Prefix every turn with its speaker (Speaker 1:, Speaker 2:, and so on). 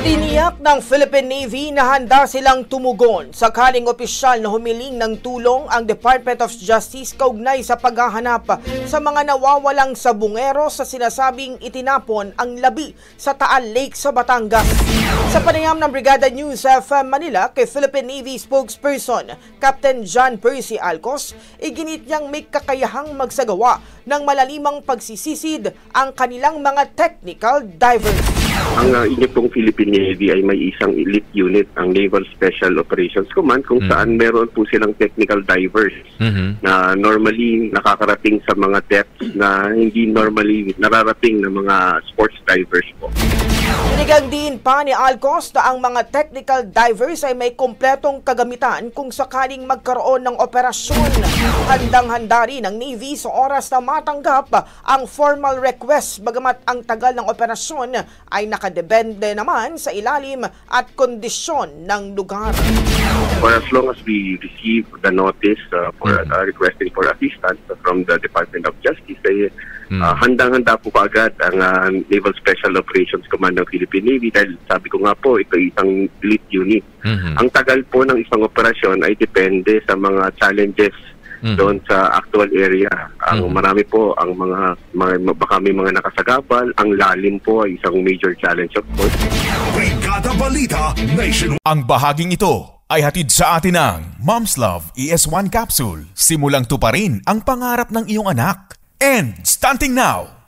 Speaker 1: Tiniyak ng Philippine Navy na handa silang tumugon sakaling opisyal na humiling ng tulong ang Department of Justice kaugnay sa paghahanap sa mga nawawalang sabungero sa sinasabing itinapon ang labi sa Taal Lake sa Batangas. Sa panayam ng Brigada News FM Manila kay Philippine Navy spokesperson Captain John Percy Alcos, iginit niyang may kakayahang magsagawa ng malalimang pagsisisid ang kanilang mga technical divers.
Speaker 2: Ang inyo pong Philippine Navy ay may isang elite unit, ang Naval Special Operations Command, kung saan meron po silang technical divers na normally nakakarating sa mga depths na hindi normally nararating ng mga sports divers po.
Speaker 1: Sinigang din pa ni Alcos na ang mga technical divers ay may kompletong kagamitan kung sakaling magkaroon ng operasyon. Handang-handa rin ng Navy sa oras na matanggap ang formal request, bagamat ang tagal ng operasyon ay nakadepende naman sa ilalim at kondisyon ng lugar.
Speaker 2: For as long as we receive the notice for requesting for assistance from the Department of Justice, ay handang-handa po kaagad ang Naval Special Operations Command ng Philippine Navy dahil sabi ko nga po, ito isang elite unit. Ang tagal po ng isang operasyon ay depende sa mga challenges doon sa actual area. Ang marami po ang mga baka may mga nakasagabal, ang lalim po ay isang major challenge of course.
Speaker 3: Brigada Balita Nation.
Speaker 4: Ang bahaging ito ay hatid sa atin ng Mom's Love ES1 Capsule. Simulang tuparin ang pangarap ng iyong anak. And starting now,